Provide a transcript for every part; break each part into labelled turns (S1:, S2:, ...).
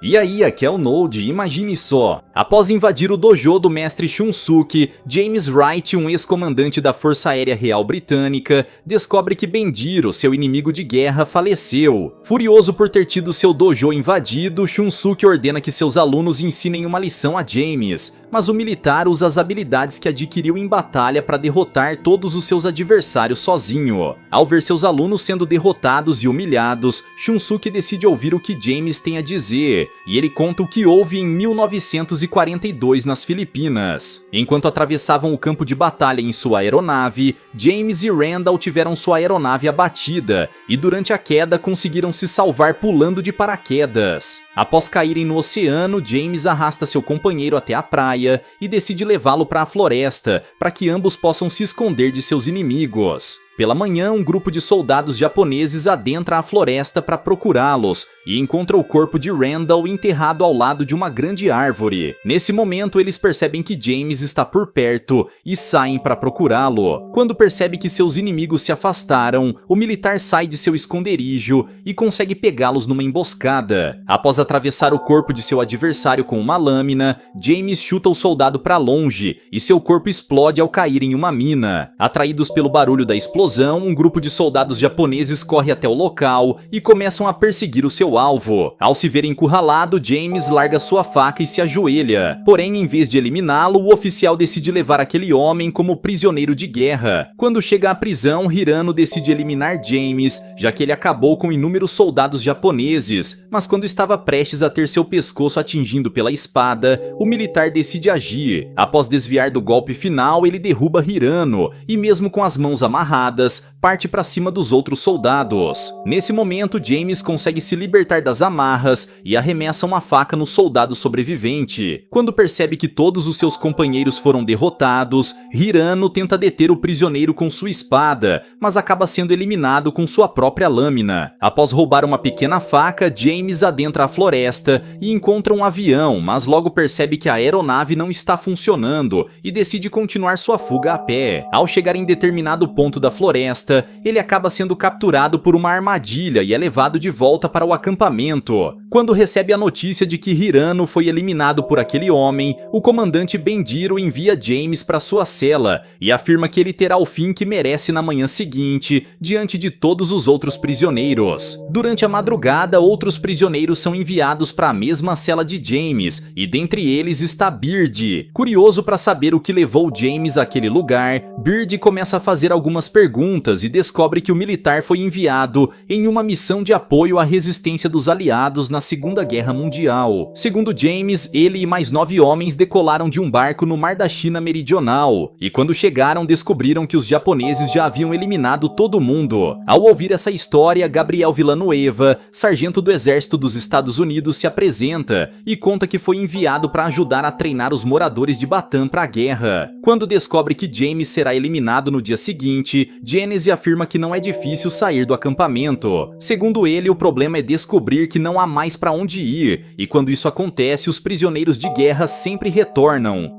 S1: E aí, aqui é o Node, imagine só. Após invadir o dojo do mestre Shunsuke, James Wright, um ex-comandante da Força Aérea Real Britânica, descobre que Benjiro, seu inimigo de guerra, faleceu. Furioso por ter tido seu dojo invadido, Shunsuke ordena que seus alunos ensinem uma lição a James, mas o militar usa as habilidades que adquiriu em batalha para derrotar todos os seus adversários sozinho. Ao ver seus alunos sendo derrotados e humilhados, Shunsuke decide ouvir o que James tem a dizer, e ele conta o que houve em 1942 nas Filipinas. Enquanto atravessavam o campo de batalha em sua aeronave, James e Randall tiveram sua aeronave abatida, e durante a queda conseguiram se salvar pulando de paraquedas. Após caírem no oceano, James arrasta seu companheiro até a praia e decide levá-lo para a floresta, para que ambos possam se esconder de seus inimigos. Pela manhã, um grupo de soldados japoneses adentra a floresta para procurá-los e encontra o corpo de Randall enterrado ao lado de uma grande árvore. Nesse momento, eles percebem que James está por perto e saem para procurá-lo. Quando percebe que seus inimigos se afastaram, o militar sai de seu esconderijo e consegue pegá-los numa emboscada. Após atravessar o corpo de seu adversário com uma lâmina, James chuta o soldado para longe e seu corpo explode ao cair em uma mina. Atraídos pelo barulho da explosão, um grupo de soldados japoneses corre até o local e começam a perseguir o seu alvo. Ao se ver encurralado, James larga sua faca e se ajoelha. Porém, em vez de eliminá-lo, o oficial decide levar aquele homem como prisioneiro de guerra. Quando chega à prisão, Hirano decide eliminar James, já que ele acabou com inúmeros soldados japoneses, mas quando estava prestes a ter seu pescoço atingido pela espada, o militar decide agir. Após desviar do golpe final, ele derruba Hirano e, mesmo com as mãos amarradas, parte para cima dos outros soldados. Nesse momento, James consegue se libertar das amarras e arremessa uma faca no soldado sobrevivente. Quando percebe que todos os seus companheiros foram derrotados, Hirano tenta deter o prisioneiro com sua espada, mas acaba sendo eliminado com sua própria lâmina. Após roubar uma pequena faca, James adentra a floresta e encontra um avião, mas logo percebe que a aeronave não está funcionando e decide continuar sua fuga a pé. Ao chegar em determinado ponto da floresta, ele acaba sendo capturado por uma armadilha e é levado de volta para o acampamento. Quando recebe a notícia de que Hirano foi eliminado por aquele homem, o comandante Benjiro envia James para sua cela e afirma que ele terá o fim que merece na manhã seguinte, diante de todos os outros prisioneiros. Durante a madrugada, outros prisioneiros são enviados para a mesma cela de James, e dentre eles está Beard. Curioso para saber o que levou James àquele lugar, Beard começa a fazer algumas perguntas e descobre que o militar foi enviado em uma missão de apoio à resistência dos aliados na Segunda Guerra Mundial. Segundo James, ele e mais 9 homens decolaram de um barco no Mar da China Meridional, e quando chegaram descobriram que os japoneses já haviam eliminado todo mundo. Ao ouvir essa história, Gabriel Villanueva, sargento do Exército dos Estados Unidos, se apresenta e conta que foi enviado para ajudar a treinar os moradores de Bataan para a guerra. Quando descobre que James será eliminado no dia seguinte, Genesee afirma que não é difícil sair do acampamento. Segundo ele, o problema é descobrir que não há mais para onde ir, e quando isso acontece, os prisioneiros de guerra sempre retornam.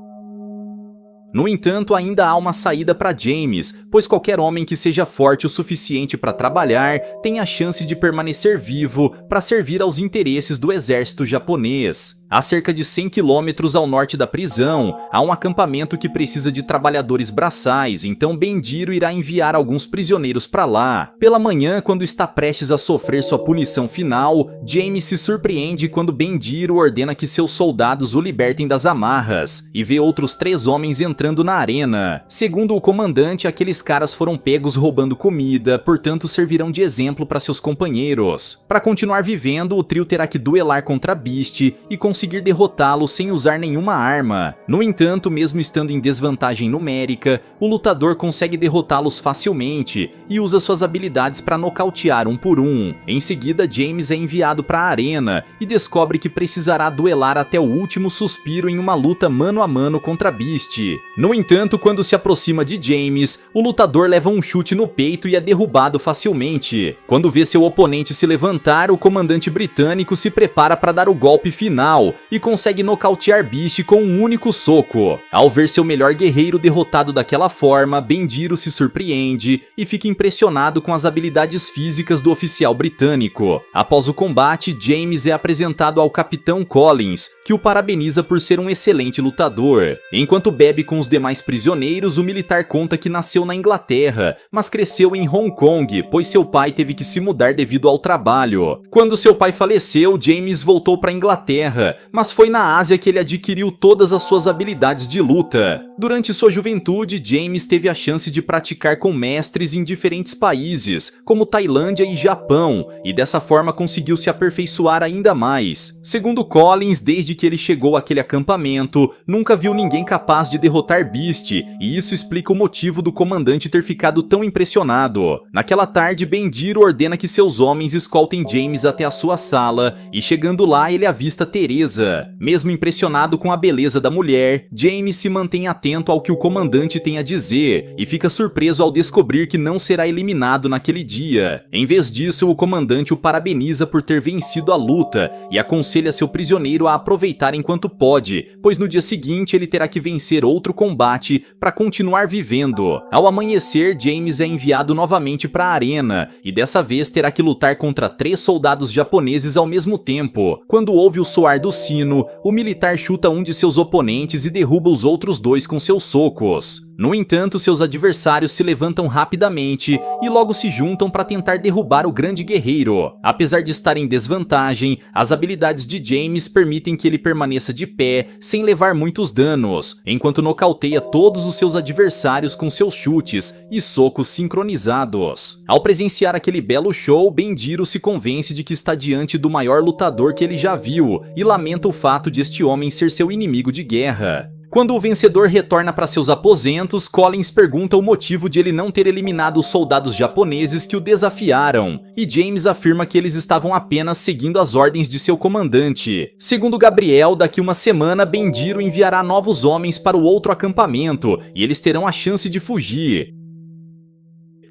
S1: No entanto, ainda há uma saída para James, pois qualquer homem que seja forte o suficiente para trabalhar tem a chance de permanecer vivo para servir aos interesses do exército japonês. A cerca de 100 quilômetros ao norte da prisão, há um acampamento que precisa de trabalhadores braçais, então Benjiro irá enviar alguns prisioneiros para lá. Pela manhã, quando está prestes a sofrer sua punição final, James se surpreende quando Benjiro ordena que seus soldados o libertem das amarras, e vê outros 3 homens entrando na arena. Segundo o comandante, aqueles caras foram pegos roubando comida, portanto servirão de exemplo para seus companheiros. Para continuar vivendo, o trio terá que duelar contra Beast e conseguir derrotá-lo sem usar nenhuma arma. No entanto, mesmo estando em desvantagem numérica, o lutador consegue derrotá-los facilmente e usa suas habilidades para nocautear um por um. Em seguida, James é enviado para a arena e descobre que precisará duelar até o último suspiro em uma luta mano a mano contra Beast. No entanto, quando se aproxima de James, o lutador leva um chute no peito e é derrubado facilmente. Quando vê seu oponente se levantar, o comandante britânico se prepara para dar o golpe final e consegue nocautear Beast com um único soco. Ao ver seu melhor guerreiro derrotado daquela forma, Benjiro se surpreende e fica impressionado com as habilidades físicas do oficial britânico. Após o combate, James é apresentado ao Capitão Collins, que o parabeniza por ser um excelente lutador. Enquanto bebe com os demais prisioneiros, o militar conta que nasceu na Inglaterra, mas cresceu em Hong Kong, pois seu pai teve que se mudar devido ao trabalho. Quando seu pai faleceu, James voltou para a Inglaterra, mas foi na Ásia que ele adquiriu todas as suas habilidades de luta. Durante sua juventude, James teve a chance de praticar com mestres em diferentes países, como Tailândia e Japão, e dessa forma conseguiu se aperfeiçoar ainda mais. Segundo Collins, desde que ele chegou àquele acampamento, nunca viu ninguém capaz de derrotar Beast, e isso explica o motivo do comandante ter ficado tão impressionado. Naquela tarde, Benjiro ordena que seus homens escoltem James até a sua sala, e chegando lá ele avista Teresa. Mesmo impressionado com a beleza da mulher, James se mantém atento ao que o comandante tem a dizer, e fica surpreso ao descobrir que não será eliminado naquele dia. Em vez disso, o comandante o parabeniza por ter vencido a luta, e aconselha seu prisioneiro a aproveitar enquanto pode, pois no dia seguinte ele terá que vencer outro combate para continuar vivendo. Ao amanhecer, James é enviado novamente para a arena, e dessa vez terá que lutar contra 3 soldados japoneses ao mesmo tempo. Quando ouve o soar do sino, o militar chuta um de seus oponentes e derruba os outros 2 com seus socos. No entanto, seus adversários se levantam rapidamente e logo se juntam para tentar derrubar o grande guerreiro. Apesar de estar em desvantagem, as habilidades de James permitem que ele permaneça de pé sem levar muitos danos, enquanto nocauteia todos os seus adversários com seus chutes e socos sincronizados. Ao presenciar aquele belo show, Benjiro se convence de que está diante do maior lutador que ele já viu e lamenta o fato de este homem ser seu inimigo de guerra. Quando o vencedor retorna para seus aposentos, Collins pergunta o motivo de ele não ter eliminado os soldados japoneses que o desafiaram, e James afirma que eles estavam apenas seguindo as ordens de seu comandante. Segundo Gabriel, daqui uma semana Benjiro enviará novos homens para o outro acampamento, e eles terão a chance de fugir.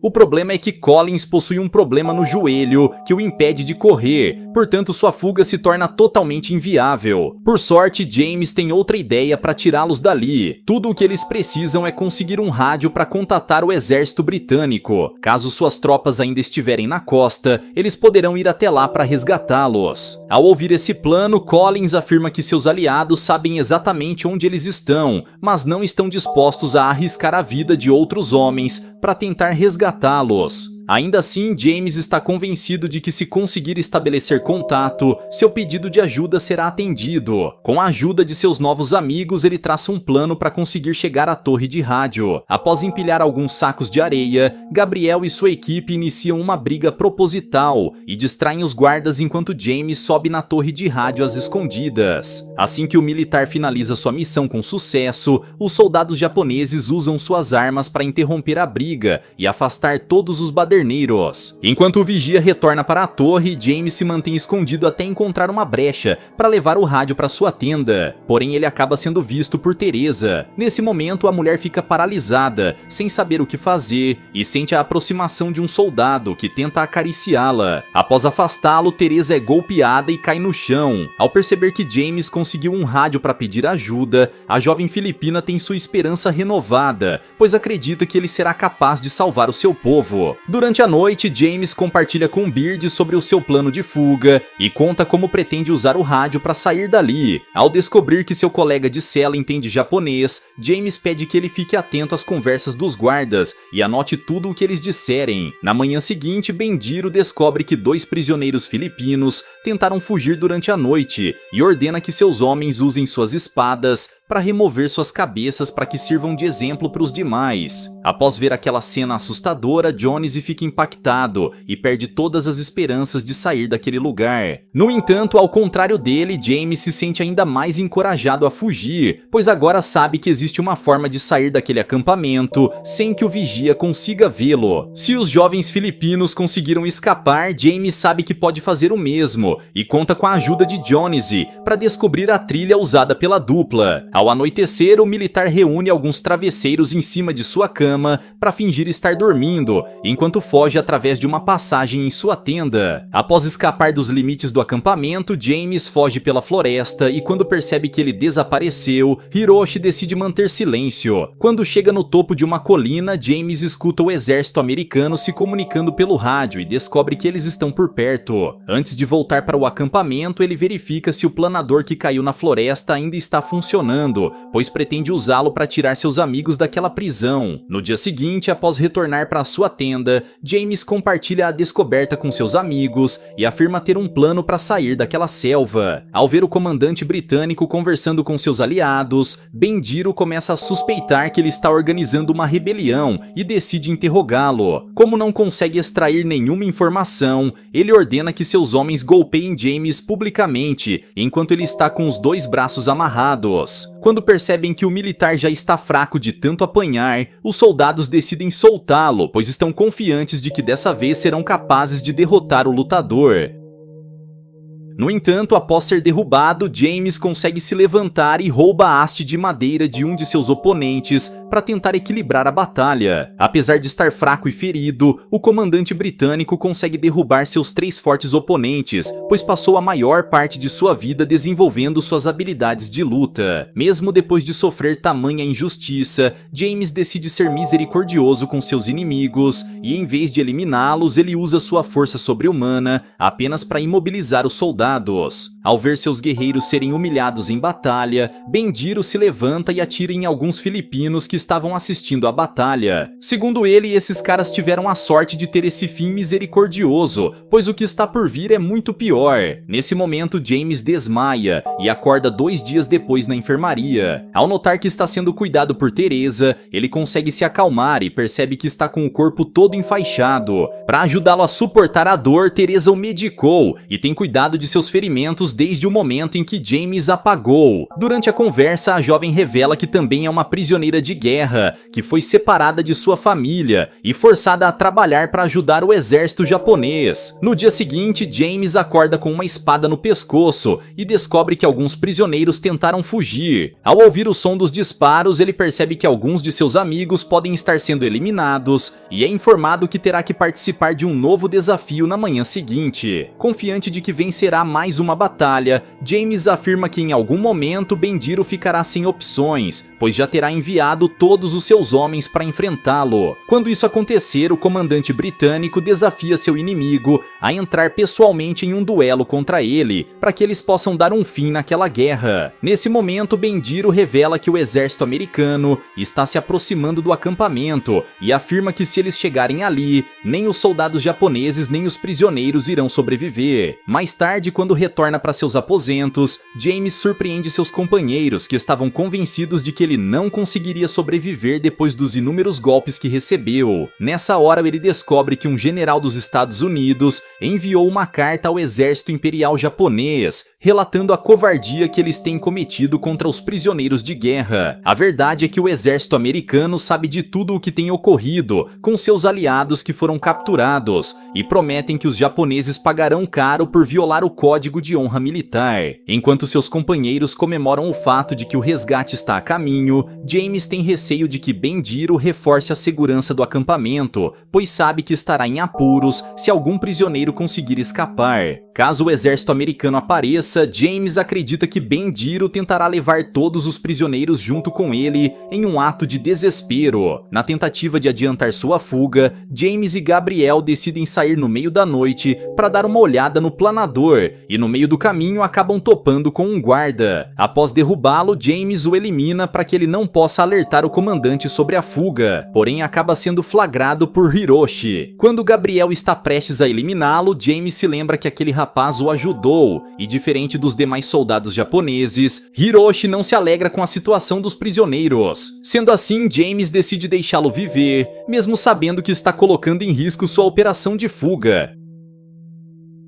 S1: O problema é que Collins possui um problema no joelho que o impede de correr, portanto sua fuga se torna totalmente inviável. Por sorte, James tem outra ideia para tirá-los dali. Tudo o que eles precisam é conseguir um rádio para contatar o exército britânico. Caso suas tropas ainda estiverem na costa, eles poderão ir até lá para resgatá-los. Ao ouvir esse plano, Collins afirma que seus aliados sabem exatamente onde eles estão, mas não estão dispostos a arriscar a vida de outros homens para tentar resgatá-los. Ainda assim, James está convencido de que se conseguir estabelecer contato, seu pedido de ajuda será atendido. Com a ajuda de seus novos amigos, ele traça um plano para conseguir chegar à torre de rádio. Após empilhar alguns sacos de areia, Gabriel e sua equipe iniciam uma briga proposital e distraem os guardas enquanto James sobe na torre de rádio às escondidas. Assim que o militar finaliza sua missão com sucesso, os soldados japoneses usam suas armas para interromper a briga e afastar todos os baderneiros. Enquanto o vigia retorna para a torre, James se mantém escondido até encontrar uma brecha para levar o rádio para sua tenda. Porém, ele acaba sendo visto por Teresa. Nesse momento, a mulher fica paralisada, sem saber o que fazer, e sente a aproximação de um soldado que tenta acariciá-la. Após afastá-lo, Teresa é golpeada e cai no chão. Ao perceber que James conseguiu um rádio para pedir ajuda, a jovem filipina tem sua esperança renovada, pois acredita que ele será capaz de salvar o seu povo. Durante a noite, James compartilha com Beard sobre o seu plano de fuga e conta como pretende usar o rádio para sair dali. Ao descobrir que seu colega de cela entende japonês, James pede que ele fique atento às conversas dos guardas e anote tudo o que eles disserem. Na manhã seguinte, Benjiro descobre que 2 prisioneiros filipinos tentaram fugir durante a noite e ordena que seus homens usem suas espadas para remover suas cabeças para que sirvam de exemplo para os demais. Após ver aquela cena assustadora, Jones fica fica impactado e perde todas as esperanças de sair daquele lugar. No entanto, ao contrário dele, James se sente ainda mais encorajado a fugir, pois agora sabe que existe uma forma de sair daquele acampamento sem que o vigia consiga vê-lo. Se os jovens filipinos conseguiram escapar, James sabe que pode fazer o mesmo e conta com a ajuda de Jonesy para descobrir a trilha usada pela dupla. Ao anoitecer, o militar reúne alguns travesseiros em cima de sua cama para fingir estar dormindo, enquanto foge através de uma passagem em sua tenda. Após escapar dos limites do acampamento, James foge pela floresta e quando percebe que ele desapareceu, Hiroshi decide manter silêncio. Quando chega no topo de uma colina, James escuta o exército americano se comunicando pelo rádio e descobre que eles estão por perto. Antes de voltar para o acampamento, ele verifica se o planador que caiu na floresta ainda está funcionando, pois pretende usá-lo para tirar seus amigos daquela prisão. No dia seguinte, após retornar para sua tenda, James compartilha a descoberta com seus amigos e afirma ter um plano para sair daquela selva. Ao ver o comandante britânico conversando com seus aliados, Benjiro começa a suspeitar que ele está organizando uma rebelião e decide interrogá-lo. Como não consegue extrair nenhuma informação, ele ordena que seus homens golpeiem James publicamente, enquanto ele está com os 2 braços amarrados. Quando percebem que o militar já está fraco de tanto apanhar, os soldados decidem soltá-lo, pois estão confiantes de que dessa vez serão capazes de derrotar o lutador. No entanto, após ser derrubado, James consegue se levantar e rouba a haste de madeira de um de seus oponentes para tentar equilibrar a batalha. Apesar de estar fraco e ferido, o comandante britânico consegue derrubar seus 3 fortes oponentes, pois passou a maior parte de sua vida desenvolvendo suas habilidades de luta. Mesmo depois de sofrer tamanha injustiça, James decide ser misericordioso com seus inimigos e, em vez de eliminá-los, ele usa sua força sobre-humana apenas para imobilizar os soldados. Ao ver seus guerreiros serem humilhados em batalha, Benjiro se levanta e atira em alguns filipinos que estavam assistindo à batalha. Segundo ele, esses caras tiveram a sorte de ter esse fim misericordioso, pois o que está por vir é muito pior. Nesse momento, James desmaia e acorda 2 dias depois na enfermaria. Ao notar que está sendo cuidado por Teresa, ele consegue se acalmar e percebe que está com o corpo todo enfaixado. Para ajudá-lo a suportar a dor, Teresa o medicou e tem cuidado de seus ferimentos desde o momento em que James apagou. Durante a conversa, a jovem revela que também é uma prisioneira de guerra, que foi separada de sua família e forçada a trabalhar para ajudar o exército japonês. No dia seguinte, James acorda com uma espada no pescoço e descobre que alguns prisioneiros tentaram fugir. Ao ouvir o som dos disparos, ele percebe que alguns de seus amigos podem estar sendo eliminados e é informado que terá que participar de um novo desafio na manhã seguinte. Confiante de que vencerá mais uma batalha, James afirma que em algum momento Benjiro ficará sem opções, pois já terá enviado todos os seus homens para enfrentá-lo. Quando isso acontecer, o comandante britânico desafia seu inimigo a entrar pessoalmente em um duelo contra ele, para que eles possam dar um fim naquela guerra. Nesse momento, Benjiro revela que o exército americano está se aproximando do acampamento e afirma que se eles chegarem ali, nem os soldados japoneses nem os prisioneiros irão sobreviver. Mais tarde, quando retorna para seus aposentos, James surpreende seus companheiros que estavam convencidos de que ele não conseguiria sobreviver depois dos inúmeros golpes que recebeu. Nessa hora, ele descobre que um general dos Estados Unidos enviou uma carta ao exército imperial japonês, relatando a covardia que eles têm cometido contra os prisioneiros de guerra. A verdade é que o exército americano sabe de tudo o que tem ocorrido com seus aliados que foram capturados e prometem que os japoneses pagarão caro por violar o código de honra militar. Enquanto seus companheiros comemoram o fato de que o resgate está a caminho, James tem receio de que Benjiro reforce a segurança do acampamento, pois sabe que estará em apuros se algum prisioneiro conseguir escapar. Caso o exército americano apareça, James acredita que Benjiro tentará levar todos os prisioneiros junto com ele em um ato de desespero. Na tentativa de adiantar sua fuga, James e Gabriel decidem sair no meio da noite para dar uma olhada no planador vencedor, e no meio do caminho acabam topando com um guarda. Após derrubá-lo, James o elimina para que ele não possa alertar o comandante sobre a fuga, porém acaba sendo flagrado por Hiroshi. Quando Gabriel está prestes a eliminá-lo, James se lembra que aquele rapaz o ajudou, e diferente dos demais soldados japoneses, Hiroshi não se alegra com a situação dos prisioneiros. Sendo assim, James decide deixá-lo viver, mesmo sabendo que está colocando em risco sua operação de fuga.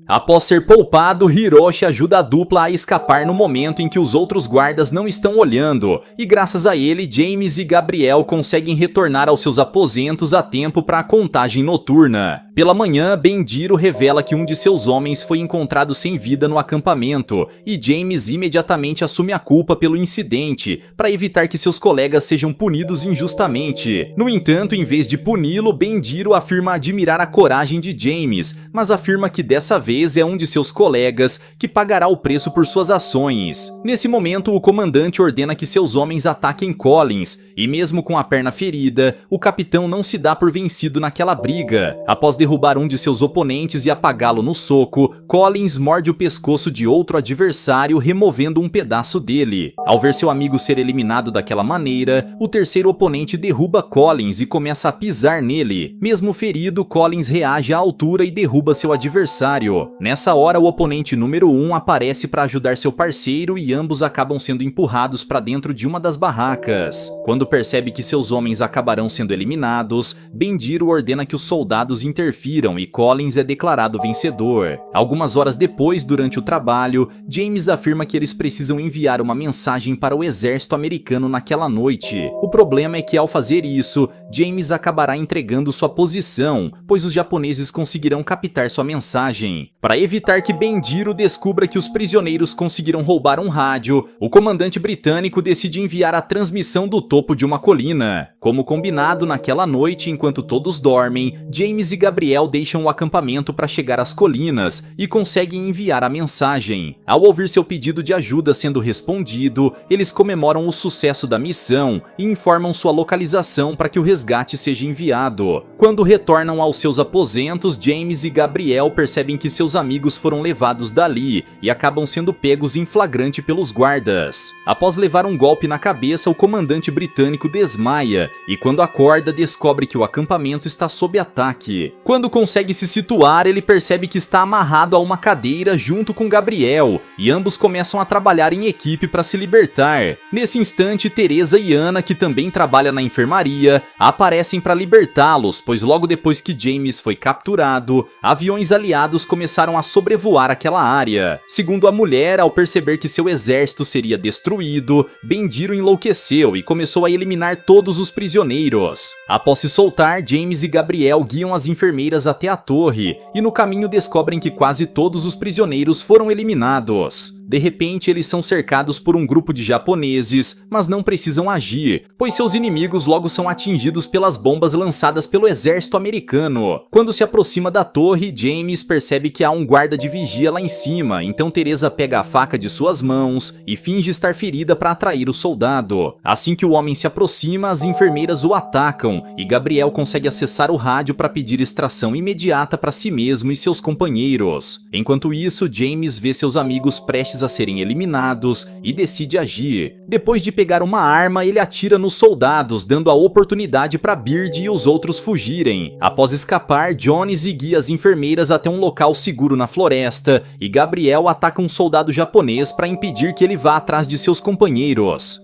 S1: Após ser poupado, Hiroshi ajuda a dupla a escapar no momento em que os outros guardas não estão olhando, e graças a ele, James e Gabriel conseguem retornar aos seus aposentos a tempo para a contagem noturna. Pela manhã, Benjiro revela que um de seus homens foi encontrado sem vida no acampamento, e James imediatamente assume a culpa pelo incidente, para evitar que seus colegas sejam punidos injustamente. No entanto, em vez de puni-lo, Benjiro afirma admirar a coragem de James, mas afirma que dessa vez é um de seus colegas que pagará o preço por suas ações. Nesse momento, o comandante ordena que seus homens ataquem Collins, e mesmo com a perna ferida, o capitão não se dá por vencido naquela briga. Após derrubar um de seus oponentes e apagá-lo no soco, Collins morde o pescoço de outro adversário, removendo um pedaço dele. Ao ver seu amigo ser eliminado daquela maneira, o terceiro oponente derruba Collins e começa a pisar nele. Mesmo ferido, Collins reage à altura e derruba seu adversário. Nessa hora, o oponente número 1 aparece para ajudar seu parceiro e ambos acabam sendo empurrados para dentro de uma das barracas. Quando percebe que seus homens acabarão sendo eliminados, Benjiro ordena que os soldados interfiram e Collins é declarado vencedor. Algumas horas depois, durante o trabalho, James afirma que eles precisam enviar uma mensagem para o exército americano naquela noite. O problema é que ao fazer isso, James acabará entregando sua posição, pois os japoneses conseguirão captar sua mensagem. Para evitar que Benjiro descubra que os prisioneiros conseguiram roubar um rádio, o comandante britânico decide enviar a transmissão do topo de uma colina. Como combinado naquela noite, enquanto todos dormem, James e Gabriel deixam o acampamento para chegar às colinas e conseguem enviar a mensagem. Ao ouvir seu pedido de ajuda sendo respondido, eles comemoram o sucesso da missão e informam sua localização para que o resgate seja enviado. Quando retornam aos seus aposentos, James e Gabriel percebem que seus amigos foram levados dali e acabam sendo pegos em flagrante pelos guardas. Após levar um golpe na cabeça, o comandante britânico desmaia e quando acorda descobre que o acampamento está sob ataque. Quando consegue se situar, ele percebe que está amarrado a uma cadeira junto com Gabriel e ambos começam a trabalhar em equipe para se libertar. Nesse instante, Teresa e Ana, que também trabalha na enfermaria, aparecem para libertá-los, pois logo depois que James foi capturado, aviões aliados começaram a sobrevoar aquela área. Segundo a mulher, ao perceber que seu exército seria destruído, Benjiro enlouqueceu e começou a eliminar todos os prisioneiros. Após se soltar, James e Gabriel guiam as enfermeiras até a torre e no caminho descobrem que quase todos os prisioneiros foram eliminados. De repente, eles são cercados por um grupo de japoneses, mas não precisam agir, pois seus inimigos logo são atingidos pelas bombas lançadas pelo exército americano. Quando se aproxima da torre, James percebe que há um guarda de vigia lá em cima, então Teresa pega a faca de suas mãos e finge estar ferida para atrair o soldado. Assim que o homem se aproxima, as enfermeiras o atacam e Gabriel consegue acessar o rádio para pedir extração imediata para si mesmo e seus companheiros. Enquanto isso, James vê seus amigos prestes a serem eliminados e decide agir. Depois de pegar uma arma, ele atira nos soldados, dando a oportunidade para Beard e os outros fugirem. Após escapar, Jones guia as enfermeiras até um local seguro na floresta e Gabriel ataca um soldado japonês para impedir que ele vá atrás de seus companheiros.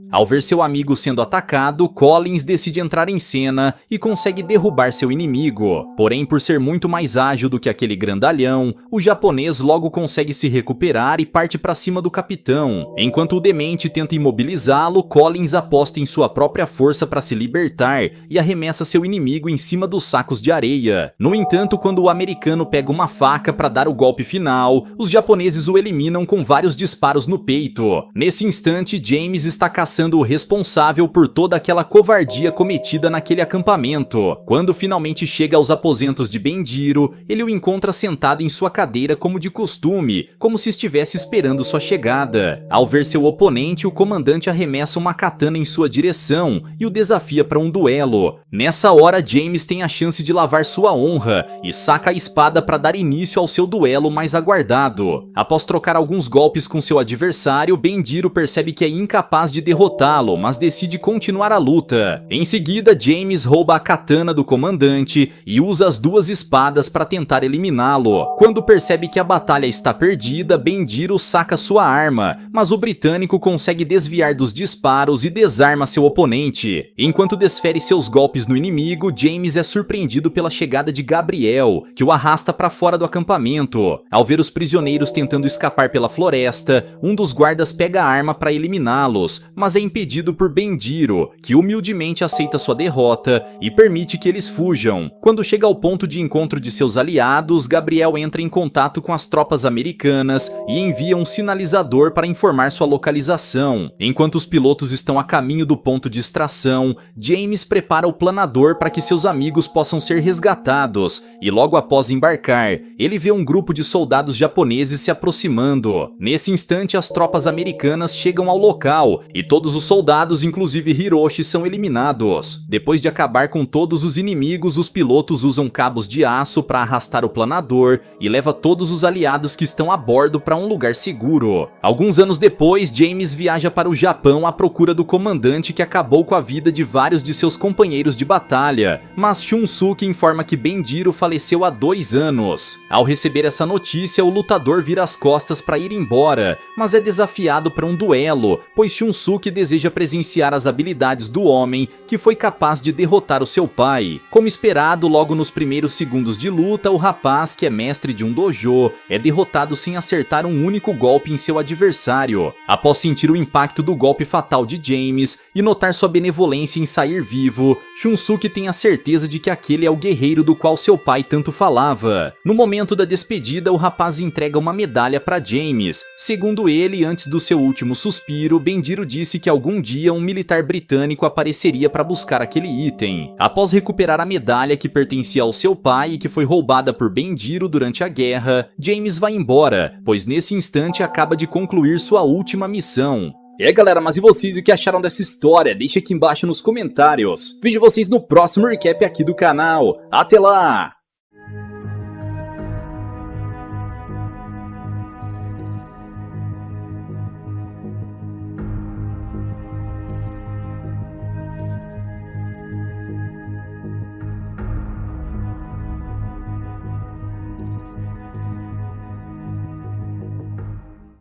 S1: Ao ver seu amigo sendo atacado, Collins decide entrar em cena e consegue derrubar seu inimigo. Porém, por ser muito mais ágil do que aquele grandalhão, o japonês logo consegue se recuperar e parte para cima do capitão. Enquanto o demente tenta imobilizá-lo, Collins aposta em sua própria força para se libertar e arremessa seu inimigo em cima dos sacos de areia. No entanto, quando o americano pega uma faca para dar o golpe final, os japoneses o eliminam com vários disparos no peito. Nesse instante, James está caçando ameaçando o responsável por toda aquela covardia cometida naquele acampamento. Quando finalmente chega aos aposentos de Benjiro, ele o encontra sentado em sua cadeira como de costume, como se estivesse esperando sua chegada. Ao ver seu oponente, o comandante arremessa uma katana em sua direção e o desafia para um duelo. Nessa hora, James tem a chance de lavar sua honra e saca a espada para dar início ao seu duelo mais aguardado. Após trocar alguns golpes com seu adversário, Benjiro percebe que é incapaz de derrotá-lo, mas decide continuar a luta. Em seguida, James rouba a katana do comandante e usa as duas espadas para tentar eliminá-lo. Quando percebe que a batalha está perdida, Benjiro saca sua arma, mas o britânico consegue desviar dos disparos e desarma seu oponente. Enquanto desfere seus golpes no inimigo, James é surpreendido pela chegada de Gabriel, que o arrasta para fora do acampamento. Ao ver os prisioneiros tentando escapar pela floresta, um dos guardas pega a arma para eliminá-los, mas é impedido por Benjiro, que humildemente aceita sua derrota e permite que eles fujam. Quando chega ao ponto de encontro de seus aliados, Gabriel entra em contato com as tropas americanas e envia um sinalizador para informar sua localização. Enquanto os pilotos estão a caminho do ponto de extração, James prepara o planador para que seus amigos possam ser resgatados, e logo após embarcar, ele vê um grupo de soldados japoneses se aproximando. Nesse instante, as tropas americanas chegam ao local e todos os soldados, inclusive Hiroshi, são eliminados. Depois de acabar com todos os inimigos, os pilotos usam cabos de aço para arrastar o planador e leva todos os aliados que estão a bordo para um lugar seguro. Alguns anos depois, James viaja para o Japão à procura do comandante que acabou com a vida de vários de seus companheiros de batalha, mas Shunsuke informa que Benjiro faleceu há 2 anos. Ao receber essa notícia, o lutador vira as costas para ir embora, mas é desafiado para um duelo, pois Shunsuke deseja presenciar as habilidades do homem que foi capaz de derrotar o seu pai. Como esperado, logo nos primeiros segundos de luta, o rapaz, que é mestre de um dojo, é derrotado sem acertar um único golpe em seu adversário. Após sentir o impacto do golpe fatal de James e notar sua benevolência em sair vivo, Shunsuke tem a certeza de que aquele é o guerreiro do qual seu pai tanto falava. No momento da despedida, o rapaz entrega uma medalha para James. Segundo ele, antes do seu último suspiro, Benjiro disse que algum dia um militar britânico apareceria para buscar aquele item. Após recuperar a medalha que pertencia ao seu pai e que foi roubada por Benjiro durante a guerra, James vai embora, pois nesse instante acaba de concluir sua última missão. Galera, mas e vocês, o que acharam dessa história? Deixa aqui embaixo nos comentários. Vejo vocês no próximo recap aqui do canal. Até lá!